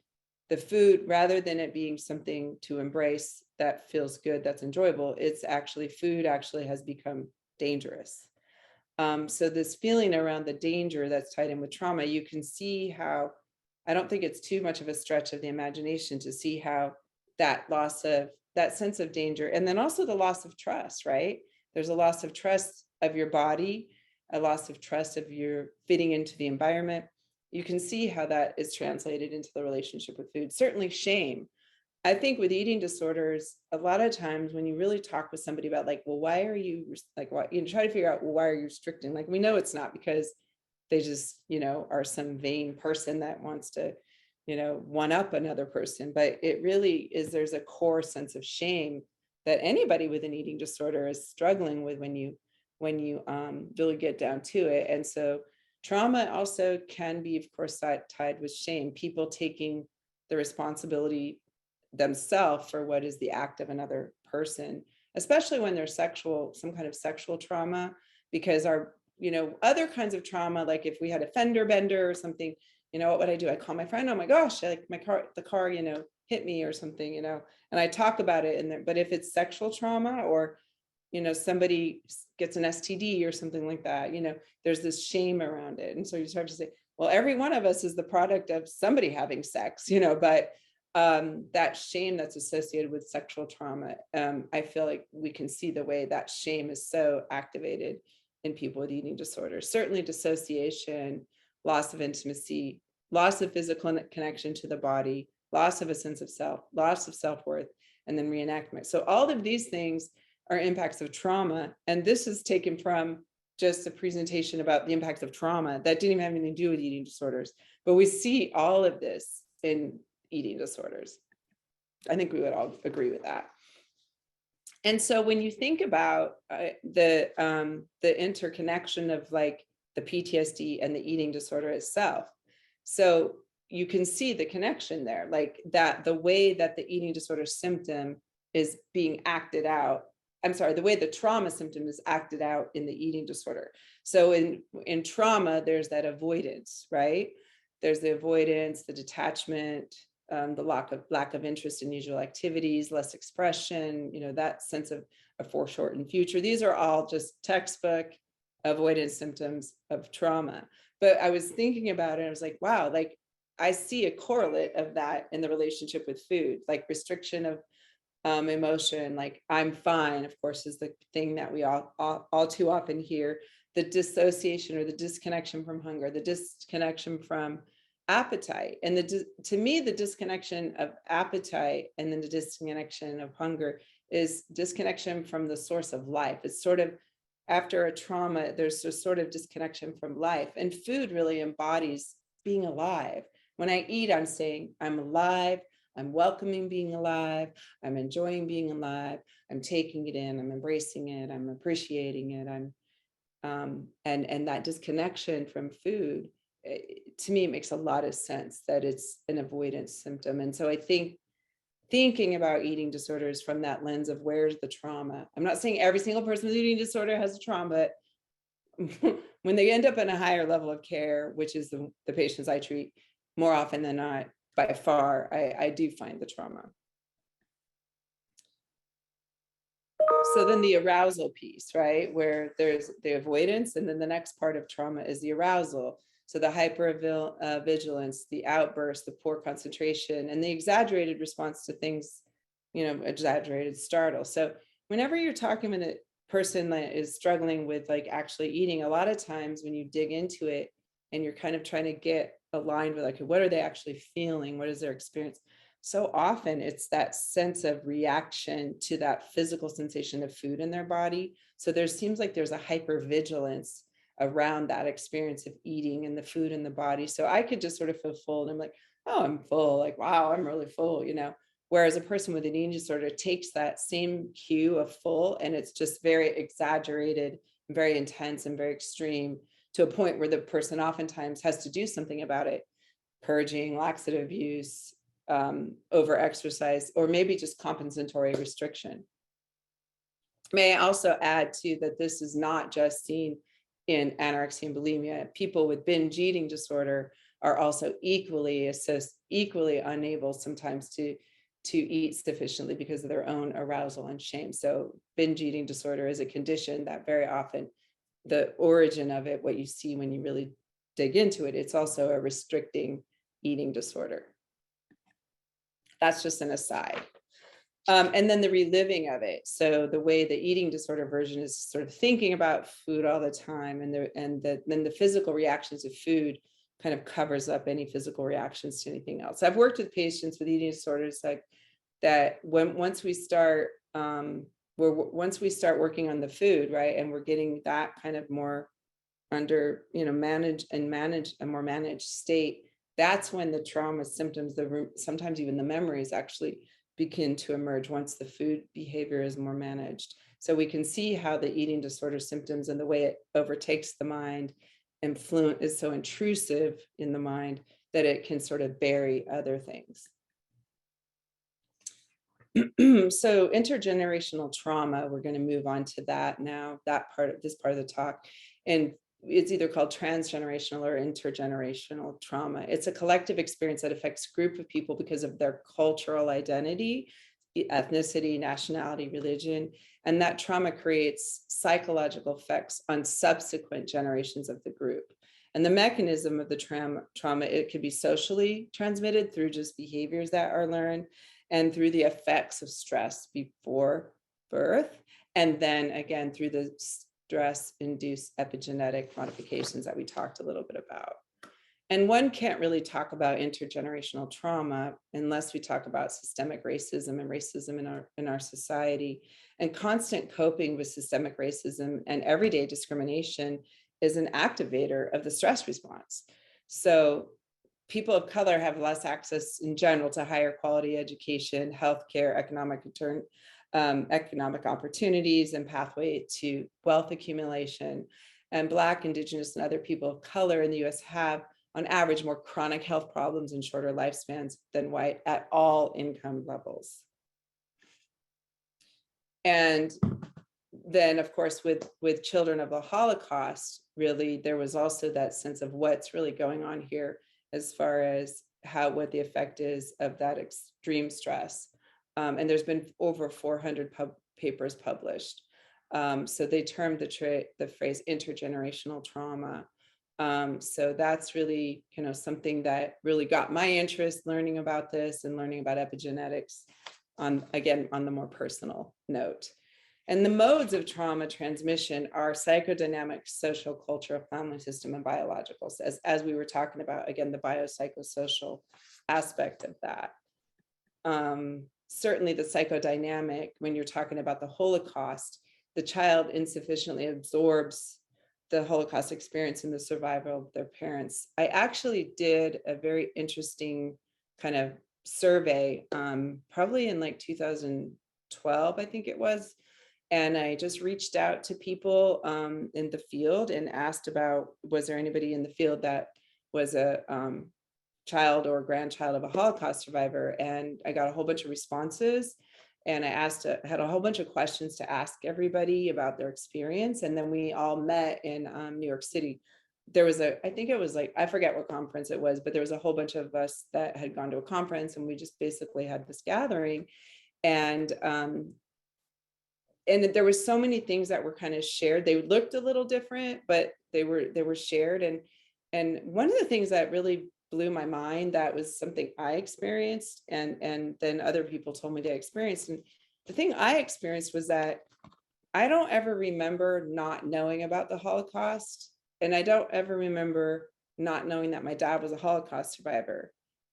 B: the food, rather than it being something to embrace that feels good, that's enjoyable, it's actually food actually has become dangerous. So this feeling around the danger that's tied in with trauma, you can see how, I don't think it's too much of a stretch of the imagination to see how that sense of danger, and then also the loss of trust, right? there's a loss of trust of your body, a loss of trust of your fitting into the environment. You can see how that is translated into the relationship with food. Certainly shame. I think with eating disorders, a lot of times when you really talk with somebody about like, well, why are you like, why, you know, try to figure out, well, why are you restricting? Like, we know it's not because they just, you know, are some vain person that wants to, you know, one up another person, but it really is, there's a core sense of shame that anybody with an eating disorder is struggling with when you really get down to it. And so trauma also can be, of course, tied with shame, people taking the responsibility themselves for what is the act of another person, especially when there's some kind of sexual trauma, because our, you know, other kinds of trauma, like if we had a fender bender or something, you know, what would I do? I call my friend, oh my gosh, like the car, you know, hit me or something, you know, and I talk about it. And but if it's sexual trauma, or, you know, somebody gets an STD or something like that, you know, there's this shame around it. And so you start to say, well, every one of us is the product of somebody having sex, you know, but that shame that's associated with sexual trauma, I feel like we can see the way that shame is so activated in people with eating disorders. Certainly dissociation, loss of intimacy, loss of physical connection to the body, loss of a sense of self, loss of self-worth, and then reenactment. So all of these things are impacts of trauma. And this is taken from just a presentation about the impacts of trauma that didn't even have anything to do with eating disorders. But we see all of this in eating disorders. I think we would all agree with that. And so when you think about the interconnection of like the PTSD and the eating disorder itself, so you can see the connection there, like that the way that the eating disorder symptom is being acted out, the way the trauma symptom is acted out in the eating disorder. So in trauma, there's that avoidance, right? There's the avoidance, the detachment, the lack of interest in usual activities, less expression, you know, that sense of a foreshortened future. These are all just textbook avoidance symptoms of trauma. But I was thinking about it, I was like, wow, like I see a correlate of that in the relationship with food, like restriction of emotion, like I'm fine, of course, is the thing that we all too often hear. The dissociation or the disconnection from hunger, the disconnection from appetite. And to me, the disconnection of appetite and then the disconnection of hunger is disconnection from the source of life. It's sort of after a trauma, there's a sort of disconnection from life. And food really embodies being alive. When I eat, I'm saying I'm alive. I'm welcoming being alive. I'm enjoying being alive. I'm taking it in. I'm embracing it. I'm appreciating it. And that disconnection from food, to me, it makes a lot of sense that it's an avoidance symptom. And so I think thinking about eating disorders from that lens of where's the trauma. I'm not saying every single person with eating disorder has a trauma, but when they end up in a higher level of care, which is the patients I treat more often than not, by far, I do find the trauma. So then the arousal piece, right, where there's the avoidance, and then the next part of trauma is the arousal. So the hypervigilance, the outburst, the poor concentration, and the exaggerated response to things, you know, exaggerated startle. So whenever you're talking with a person that is struggling with like actually eating, a lot of times when you dig into it and you're kind of trying to get aligned with like, what are they actually feeling? What is their experience? So often it's that sense of reaction to that physical sensation of food in their body. So there seems like there's a hypervigilance around that experience of eating and the food in the body. So I could just sort of feel full and I'm like, oh, I'm full, like, wow, I'm really full, you know. Whereas a person with an eating disorder takes that same cue of full and it's just very exaggerated, very intense and very extreme to a point where the person oftentimes has to do something about it, purging, laxative use, over exercise, or maybe just compensatory restriction. May I also add too that this is not just seen in anorexia and bulimia. People with binge eating disorder are also equally unable sometimes to eat sufficiently because of their own arousal and shame. So binge eating disorder is a condition that very often the origin of it, what you see when you really dig into it, it's also a restricting eating disorder. That's just an aside. And then the reliving of it. So the way the eating disorder version is sort of thinking about food all the time, and then the physical reactions to food kind of covers up any physical reactions to anything else. I've worked with patients with eating disorders like that. Once we start working on the food, right, and we're getting that kind of more under, managed a more managed state, that's when the trauma symptoms, sometimes even the memories actually begin to emerge once the food behavior is more managed. So we can see how the eating disorder symptoms and the way it overtakes the mind and is so intrusive in the mind that it can sort of bury other things. So intergenerational trauma, we're going to move on to that now, this part of the talk. And it's either called transgenerational or intergenerational trauma. It's a collective experience that affects a group of people because of their cultural identity, ethnicity, nationality, religion, and that trauma creates psychological effects on subsequent generations of the group. And the mechanism of the trauma, it could be socially transmitted through just behaviors that are learned and through the effects of stress before birth, and then again through the stress-induced epigenetic modifications that we talked a little bit about. And one can't really talk about intergenerational trauma unless we talk about systemic racism and racism in our society. And constant coping with systemic racism and everyday discrimination is an activator of the stress response. So people of color have less access in general to higher quality education, healthcare, economic opportunities, and pathway to wealth accumulation. And Black, Indigenous, and other people of color in the US have, on average, more chronic health problems and shorter lifespans than white at all income levels. And then, of course, with children of the Holocaust, really, there was also that sense of what's really going on here as far as what the effect is of that extreme stress. And there's been over 400 papers published. So they termed the phrase intergenerational trauma. So that's really, something that really got my interest learning about this and learning about epigenetics on the more personal note. And the modes of trauma transmission are psychodynamic, social, cultural, family system, and biological. So as we were talking about, again, the biopsychosocial aspect of that. Certainly the psychodynamic, when you're talking about the Holocaust, the child insufficiently absorbs the Holocaust experience and the survival of their parents. I actually did a very interesting kind of survey, probably in like 2012, I think it was. And I just reached out to people in the field and asked about, was there anybody in the field that was a child or grandchild of a Holocaust survivor? And I got a whole bunch of responses. And I had a whole bunch of questions to ask everybody about their experience. And then we all met in New York City. There was I think it was like, I forget what conference it was, but there was a whole bunch of us that had gone to a conference, and we just basically had this gathering. And there was so many things that were kind of shared. They looked a little different, but they were shared. And one of the things that really blew my mind, that was something I experienced, and then other people told me they experienced. And the thing I experienced was that I don't ever remember not knowing about the Holocaust. And I don't ever remember not knowing that my dad was a Holocaust survivor.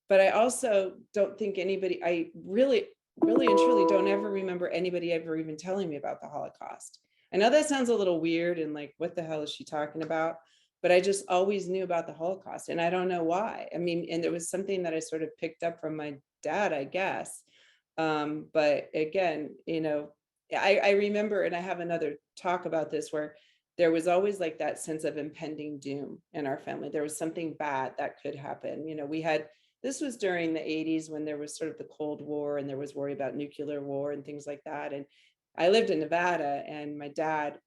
B: But I also don't think I really and truly don't ever remember anybody ever even telling me about the Holocaust. I know that sounds a little weird and like, what the hell is she talking about? But I just always knew about the Holocaust, and I don't know why. I mean, and it was something that I sort of picked up from my dad, I guess. But again, I remember, and I have another talk about this, where there was always like that sense of impending doom in our family. There was something bad that could happen. This was during the 80s, when there was sort of the Cold War, and there was worry about nuclear war and things like that. And I lived in Nevada, and my dad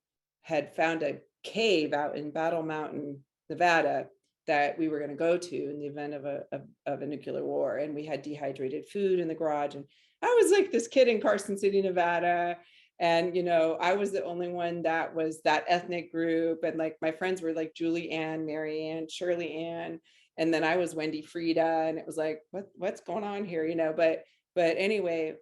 B: had found a cave out in Battle Mountain, Nevada, that we were going to go to in the event of a nuclear war. And we had dehydrated food in the garage. And I was like this kid in Carson City, Nevada. And, I was the only one that was that ethnic group. And like my friends were like Julie Ann, Mary Ann, Shirley Ann. And then I was Wendy Frida. And it was like, what's going on here? But But anyway,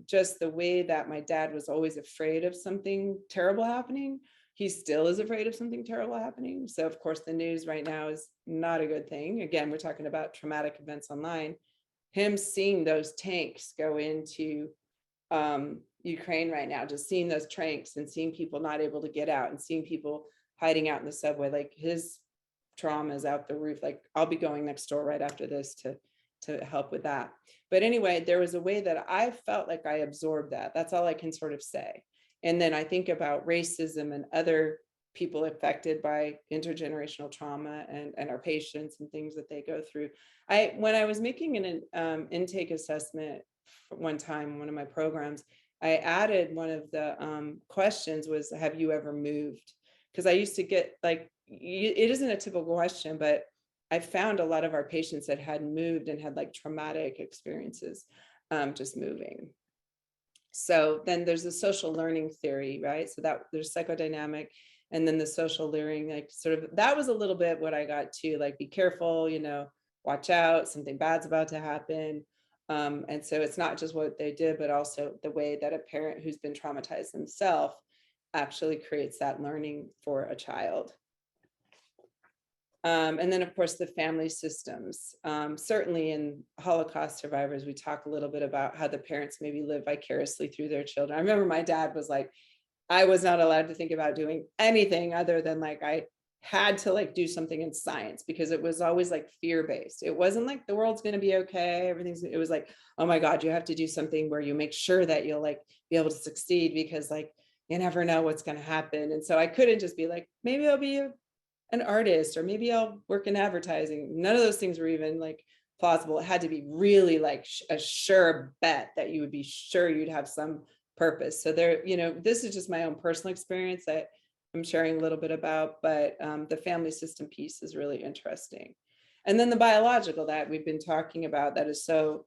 B: just the way that my dad was always afraid of something terrible happening, he still is afraid of something terrible happening. So of course the news right now is not a good thing. Again, we're talking about traumatic events online. Him seeing those tanks go into Ukraine right now, just seeing those tanks and seeing people not able to get out and seeing people hiding out in the subway, like his trauma is out the roof. Like I'll be going next door right after this to help with that. But anyway, there was a way that I felt like I absorbed that. That's all I can sort of say. And then I think about racism and other people affected by intergenerational trauma and our patients and things that they go through. When I was making an intake assessment one time, one of my programs, I added one of the questions was, have you ever moved? Because I used to get like, it isn't a typical question, but I found a lot of our patients that had moved and had like traumatic experiences just moving. So then there's the social learning theory, right? So that there's psychodynamic, and then the social learning, like sort of, that was a little bit what I got to, like, be careful, you know, watch out, something bad's about to happen. And so it's not just what they did, but also the way that a parent who's been traumatized themselves actually creates that learning for a child. And then, of course, the family systems. Certainly in Holocaust survivors, we talk a little bit about how the parents maybe live vicariously through their children. I remember my dad was like, I was not allowed to think about doing anything other than like, I had to like do something in science, because it was always like fear-based. It wasn't like the world's going to be okay, everything's, it was like, oh my God, you have to do something where you make sure that you'll like be able to succeed, because like, you never know what's going to happen. And so I couldn't just be like, maybe I'll be an artist, or maybe I'll work in advertising. None of those things were even like plausible. It had to be really like a sure bet that you would be sure you'd have some purpose. So there, you know, this is just my own personal experience that I'm sharing a little bit about, but the family system piece is really interesting. And then the biological that we've been talking about, that is so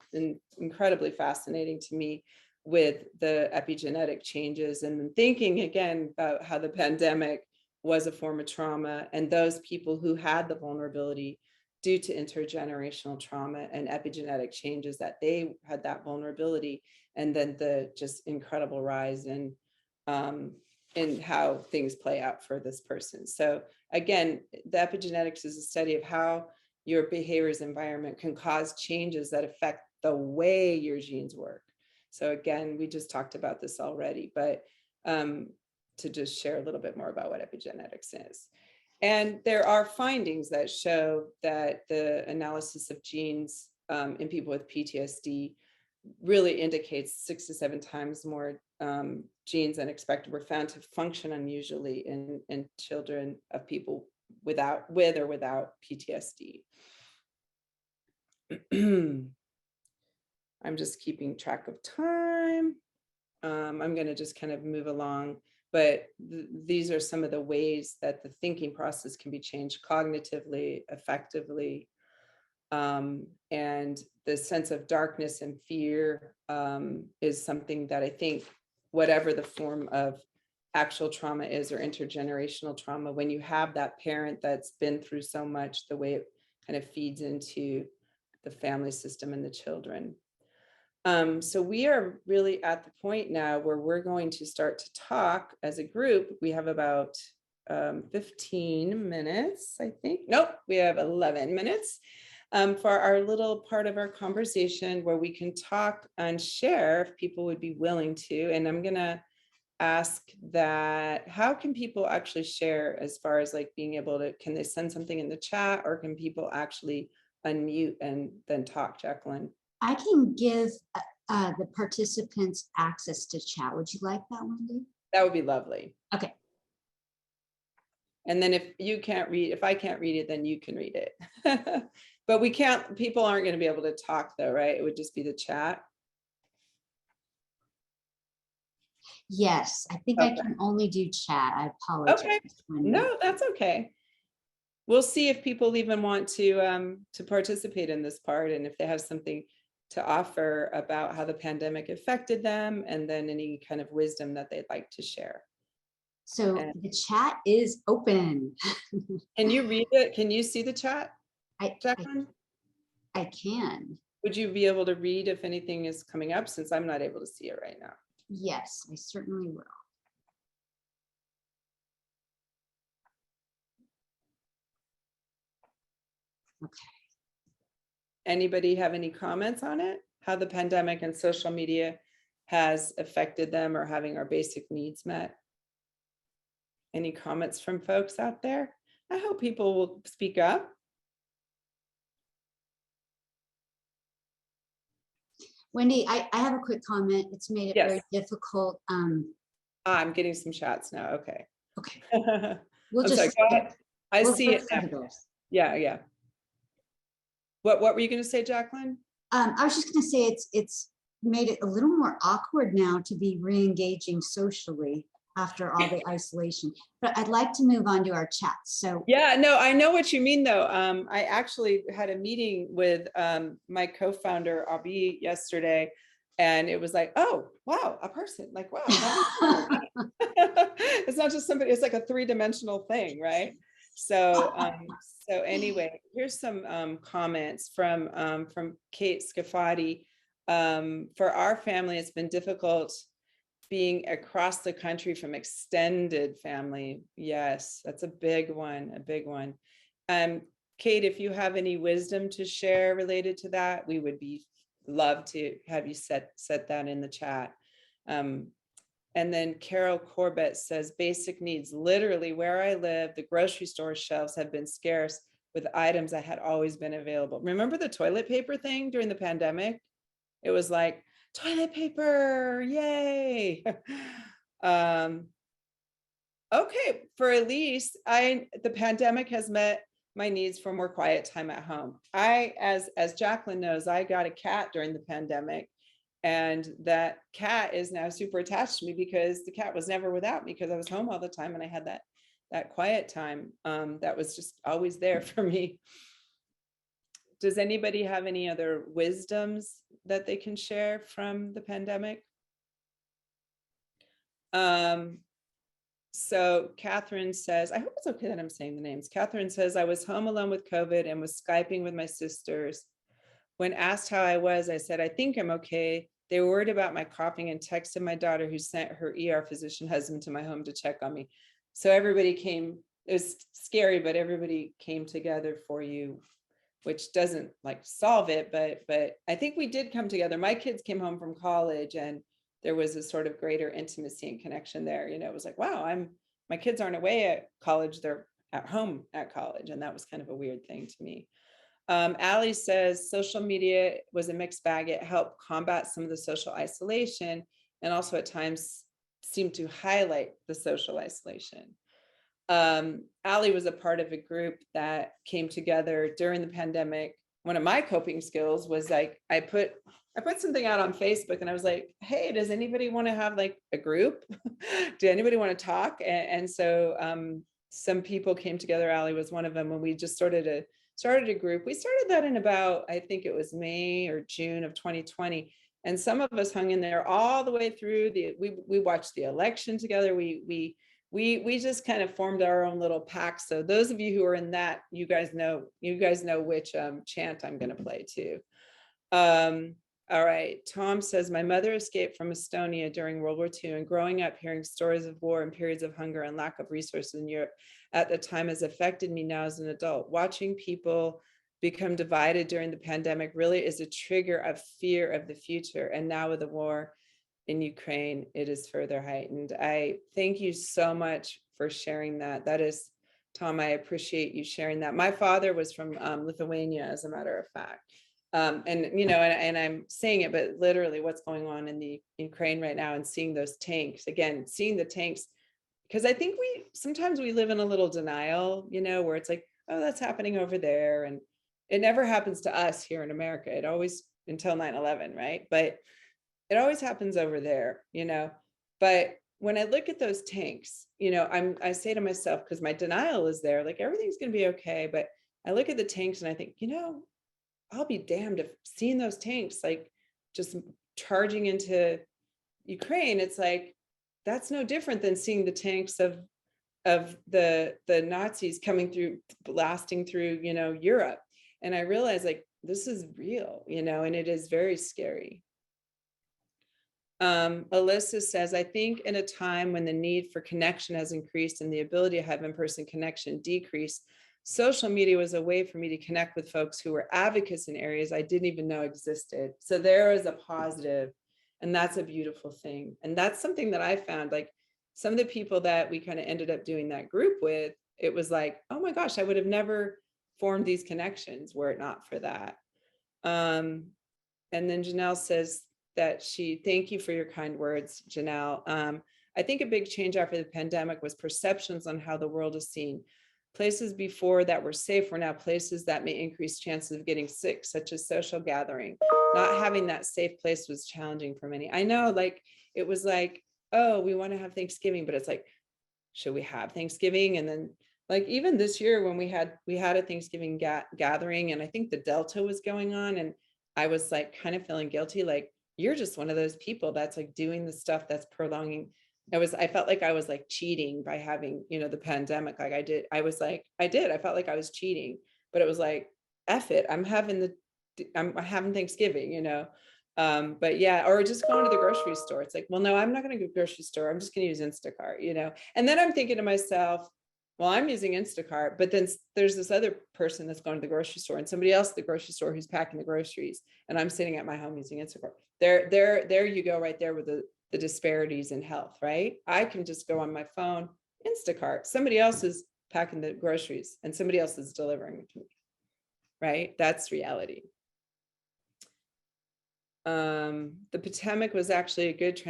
B: incredibly fascinating to me, with the epigenetic changes, and thinking again about how the pandemic was a form of trauma, and those people who had the vulnerability due to intergenerational trauma and epigenetic changes, that they had that vulnerability, and then the just incredible rise in how things play out for this person. So again, the epigenetics is a study of how your behaviors environment can cause changes that affect the way your genes work. So again, we just talked about this already, but to just share a little bit more about what epigenetics is. And there are findings that show that the analysis of genes in people with PTSD really indicates 6 to 7 times more genes than expected were found to function unusually in children of people with or without PTSD. I'm just keeping track of time. I'm going to just kind of move along, but these are some of the ways that the thinking process can be changed cognitively, effectively. And the sense of darkness and fear is something that I think, whatever the form of actual trauma is, or intergenerational trauma, when you have that parent that's been through so much, the way it kind of feeds into the family system and the children. So we are really at the point now where we're going to start to talk as a group. We have about 15 minutes, I think. Nope, we have 11 minutes for our little part of our conversation where we can talk and share if people would be willing to. And I'm going to ask that, how can people actually share, as far as like being able to, can they send something in the chat, or can people actually unmute and then talk, Jacqueline?
C: I can give the participants access to chat. Would you like that, Wendy?
B: That would be lovely.
C: Okay.
B: And then if you can't read, if I can't read it, then you can read it. But we can't, people aren't going to be able to talk though, right? It would just be the chat.
C: Yes, I think
B: Okay.
C: I can only do chat. I apologize.
B: Okay.
C: Wendy.
B: No, that's okay. We'll see if people even want to participate in this part, and if they have something to offer about how the pandemic affected them, and then any kind of wisdom that they'd like to share.
C: So the chat is open.
B: Can you read it? Can you see the chat, Jacqueline?
C: I can.
B: Would you be able to read if anything is coming up, since I'm not able to see it right now?
C: Yes, I certainly will. Okay.
B: Anybody have any comments on it? How the pandemic and social media has affected them or having our basic needs met? Any comments from folks out there? I hope people will speak up.
C: Wendy, I have a quick comment. It's made it very difficult.
B: I'm getting some chats now. Okay.
C: Okay.
B: I'm
C: We'll
B: sorry,
C: just,
B: go ahead. I
C: we'll
B: see it
C: switch
B: now.
C: to those.
B: Yeah. What were you going to say, Jacqueline?
C: I was just going to say it's made it a little more awkward now to be re-engaging socially after all the isolation. But I'd like to move on to our chat. So
B: Yeah, no, I know what you mean though. I actually had a meeting with my co-founder Abi yesterday, and it was like, oh wow, a person, like wow. It's not just somebody, it's like a three-dimensional thing, right? So so anyway, here's some comments from Kate Scafati. For our family, it's been difficult being across the country from extended family. Yes, that's a big one, a big one. Kate, if you have any wisdom to share related to that, we would be love to have you set that in the chat. And then Carol Corbett says, basic needs, literally where I live, the grocery store shelves have been scarce with items that had always been available. Remember the toilet paper thing during the pandemic? It was like, toilet paper, yay. Okay, for Elise, the pandemic has met my needs for more quiet time at home. As Jacqueline knows, I got a cat during the pandemic, and that cat is now super attached to me because the cat was never without me because I was home all the time and I had that quiet time that was just always there for me. Does anybody have any other wisdoms that they can share from the pandemic? So Catherine says, I hope it's okay that I'm saying the names. Catherine says, I was home alone with COVID and was Skyping with my sisters. When asked how I was, I said, I think I'm okay. They were worried about my coughing and texted my daughter, who sent her ER physician husband to my home to check on me. So everybody came, it was scary, but everybody came together for you, which doesn't like solve it, but I think we did come together. My kids came home from college and there was a sort of greater intimacy and connection there. You know, it was like, wow, my kids aren't away at college, they're at home at college. And that was kind of a weird thing to me. Allie says, social media was a mixed bag. It helped combat some of the social isolation and also at times seemed to highlight the social isolation. Allie was a part of a group that came together during the pandemic. One of my coping skills was like, I put something out on Facebook and I was like, hey, does anybody want to have like a group? Do anybody want to talk? And so some people came together. Allie was one of them, when we just started a group. We started that in about, I think it was May or June of 2020. And some of us hung in there all the way through we watched the election together. We just kind of formed our own little pack. So those of you who are in that, you guys know which chant I'm going to play too. All right. Tom says, my mother escaped from Estonia during World War II, and growing up hearing stories of war and periods of hunger and lack of resources in Europe at the time has affected me now as an adult. Watching people become divided during the pandemic really is a trigger of fear of the future. And now with the war in Ukraine, it is further heightened. I thank you so much for sharing that. That is, Tom, I appreciate you sharing that. My father was from Lithuania, as a matter of fact. And, you know, and I'm saying it, but literally what's going on in the Ukraine right now and seeing those tanks, again, seeing the tanks, because I think sometimes we live in a little denial, you know, where it's like, oh, that's happening over there. And it never happens to us here in America. It always, until 9/11, right? But it always happens over there, you know. But when I look at those tanks, you know, I say to myself, because my denial is there, like everything's going to be okay. But I look at the tanks and I think, you know, I'll be damned if seeing those tanks like just charging into Ukraine, it's like, that's no different than seeing the tanks of the Nazis coming through, blasting through, you know, Europe. And I realized, like, real, and it is very scary. Alyssa says, I think in a time when the need for connection has increased and the ability to have in-person connection decreased, social media was a way for me to connect with folks who were advocates in areas I didn't even know existed. So there is a positive, and that's a beautiful thing. And that's something that I found, like some of the people that we kind of ended up doing that group with, it was like, oh my gosh, I would have never formed these connections were it not for that. And then Janelle says that thank you for your kind words, Janelle. I think a big change after the pandemic was perceptions on how the world is seen. Places before that were safe were now places that may increase chances of getting sick, such as social gathering. Not having that safe place was challenging for many. I know, like, it was like, oh, we want to have Thanksgiving, but it's like, should we have Thanksgiving? And then like, even this year when we had a Thanksgiving gathering, and I think the Delta was going on, and I was like kind of feeling guilty, like, you're just one of those people that's like doing the stuff that's prolonging. I felt like I was like cheating by having, the pandemic. Like I felt like I was cheating, but it was like, F it, I'm having Thanksgiving, but yeah, or just going to the grocery store. It's like, well, no, I'm not going to go to the grocery store. I'm just going to use Instacart, and then I'm thinking to myself, well, I'm using Instacart, but then there's this other person that's going to the grocery store and somebody else at the grocery store who's packing the groceries, and I'm sitting at my home using Instacart. There you go, right there with the disparities in health, right? I can just go on my phone, Instacart. Somebody else is packing the groceries and somebody else is delivering it to me, right? That's reality. The pandemic was actually a good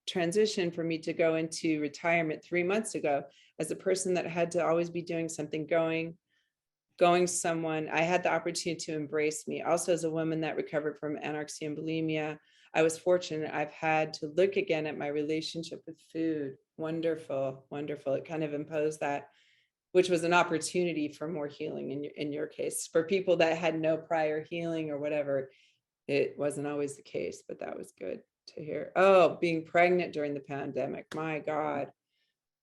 B: transition for me to go into retirement 3 months ago. As a person that had to always be doing something, going someone, I had the opportunity to embrace me. Also, as a woman that recovered from anorexia and bulimia, I was fortunate. I've had to look again at my relationship with food. Wonderful, wonderful. It kind of imposed that, which was an opportunity for more healing in your case. For people that had no prior healing or whatever, it wasn't always the case, but that was good to hear. Oh, being pregnant during the pandemic. My God.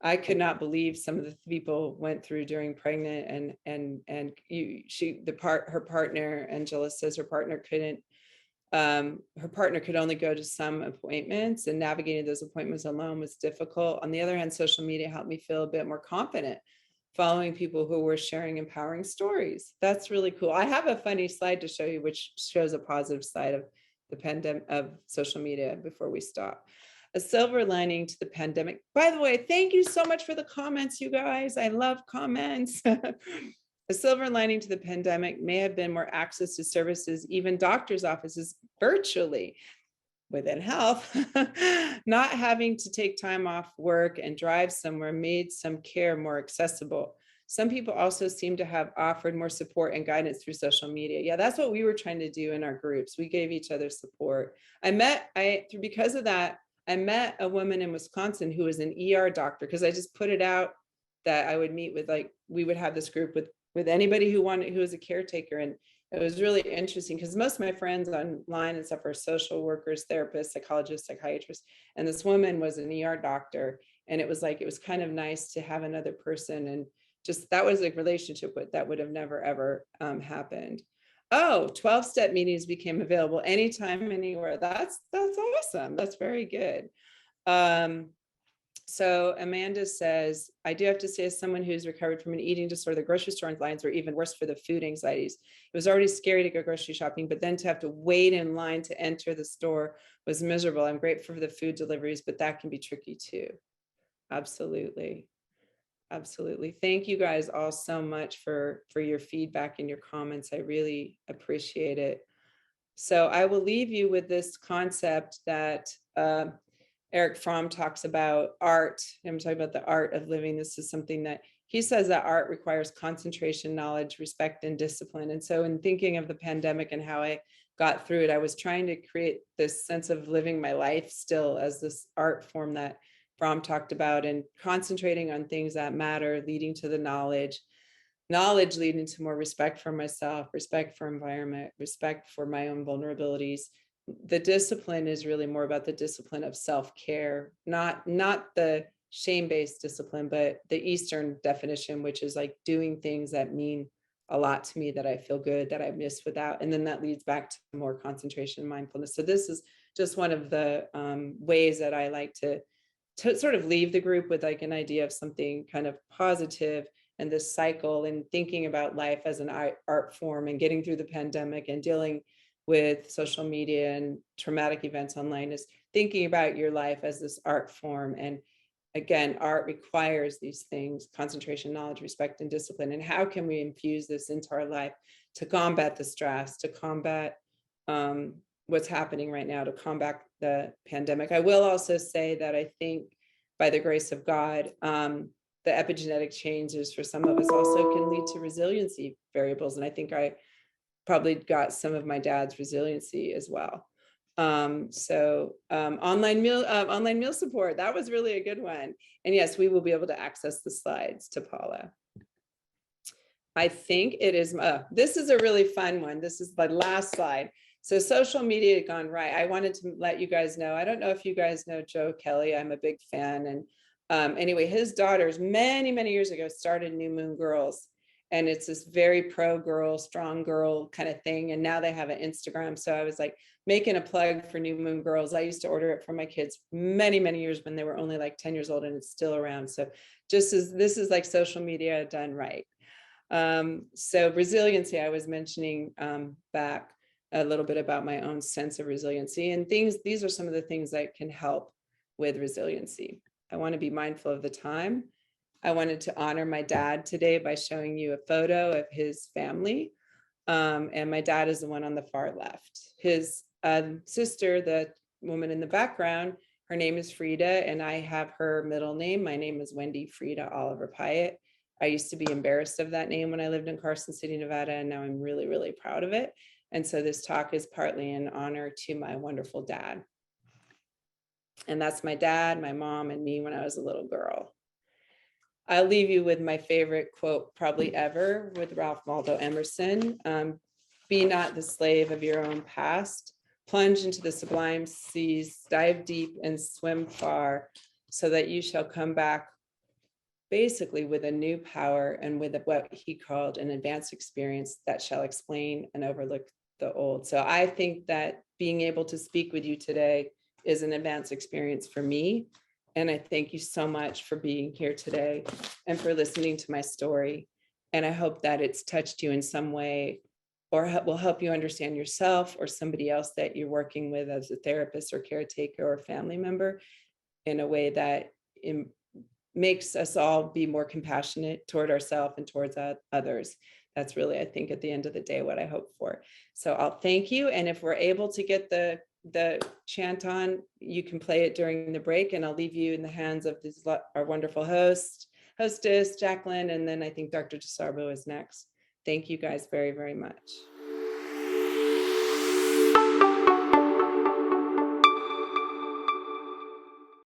B: I could not believe some of the people went through during pregnant, her partner, Angela says her partner could only go to some appointments, and navigating those appointments alone was difficult. On the other hand, social media helped me feel a bit more confident following people who were sharing empowering stories. That's really cool. I have a funny slide to show you, which shows a positive side of the pandemic, of social media, before we stop. A silver lining to the pandemic. By the way, thank you so much for the comments, you guys. I love comments. A silver lining to the pandemic may have been more access to services, even doctors' offices virtually. Within health, not having to take time off work and drive somewhere made some care more accessible. Some people also seem to have offered more support and guidance through social media. Yeah, that's what we were trying to do in our groups. We gave each other support. Because of that, I met a woman in Wisconsin who was an ER doctor, because I just put it out that I would meet with, like, we would have this group with anybody who was a caretaker. And it was really interesting because most of my friends online and stuff are social workers, therapists, psychologists, psychiatrists. And this woman was an ER doctor. And it was kind of nice to have another person. And just, that was a relationship that would have never, ever happened. Oh, 12-step meetings became available anytime, anywhere. That's awesome. That's very good. So Amanda says, I do have to say, as someone who's recovered from an eating disorder, the grocery store lines were even worse for the food anxieties. It was already scary to go grocery shopping, but then to have to wait in line to enter the store was miserable. I'm grateful for the food deliveries, but that can be tricky too. Absolutely. Absolutely. Thank you guys all so much for your feedback and your comments. I really appreciate it. So I will leave you with this concept that Eric Fromm talks about art. I'm talking about the art of living. This is something that he says that art requires concentration, knowledge, respect, and discipline. And so in thinking of the pandemic and how I got through it, I was trying to create this sense of living my life still as this art form that Fromm talked about, and concentrating on things that matter, leading to the knowledge leading to more respect for myself, respect for environment, respect for my own vulnerabilities. The discipline is really more about the discipline of self-care, not the shame-based discipline, but the Eastern definition, which is like doing things that mean a lot to me that I feel good, that I miss without. And then that leads back to more concentration and mindfulness. So this is just one of the ways that I like to sort of leave the group with like an idea of something kind of positive, and this cycle, and thinking about life as an art form, and getting through the pandemic and dealing with social media and traumatic events online, is thinking about your life as this art form. And again, art requires these things: concentration, knowledge, respect, and discipline. And how can we infuse this into our life to combat the stress, to combat what's happening right now, to combat the pandemic? I will also say that I think, by the grace of God, the epigenetic changes for some of us also can lead to resiliency variables. And I think I probably got some of my dad's resiliency as well. Online meal support, that was really a good one. And yes, we will be able to access the slides to Paula. I think it is, this is a really fun one. This is the last slide. So social media gone right. I wanted to let you guys know, I don't know if you guys know Joe Kelly. I'm a big fan. And anyway, his daughters many, many years ago started New Moon Girls. And it's this very pro girl, strong girl kind of thing. And now they have an Instagram. So I was like making a plug for New Moon Girls. I used to order it for my kids many, many years when they were only like 10 years old, and it's still around. So just as this is like social media done right. So resiliency, I was mentioning back a little bit about my own sense of resiliency and things. These are some of the things that can help with resiliency. I want to be mindful of the time. I wanted to honor my dad today by showing you a photo of his family. And my dad is the one on the far left. His sister, the woman in the background, her name is Frida, and I have her middle name. My name is Wendy Frida Oliver-Pyatt. I used to be embarrassed of that name when I lived in Carson City, Nevada, and now I'm really, really proud of it. And so this talk is partly in honor to my wonderful dad. And that's my dad, my mom, and me when I was a little girl. I'll leave you with my favorite quote probably ever with Ralph Waldo Emerson. Be not the slave of your own past. Plunge into the sublime seas, dive deep and swim far, so that you shall come back basically with a new power and with what he called an advanced experience that shall explain and overlook the old. So I think that being able to speak with you today is an advanced experience for me. And I thank you so much for being here today and for listening to my story. And I hope that it's touched you in some way, or will help you understand yourself or somebody else that you're working with as a therapist or caretaker or family member in a way that makes us all be more compassionate toward ourselves and towards others. That's really, I think, at the end of the day, what I hope for. So I'll thank you. And if we're able to get the chant on, you can play it during the break, and I'll leave you in the hands of our wonderful hostess, Jacqueline, and then I think Dr. DeSarbo is next. Thank you guys very, very much.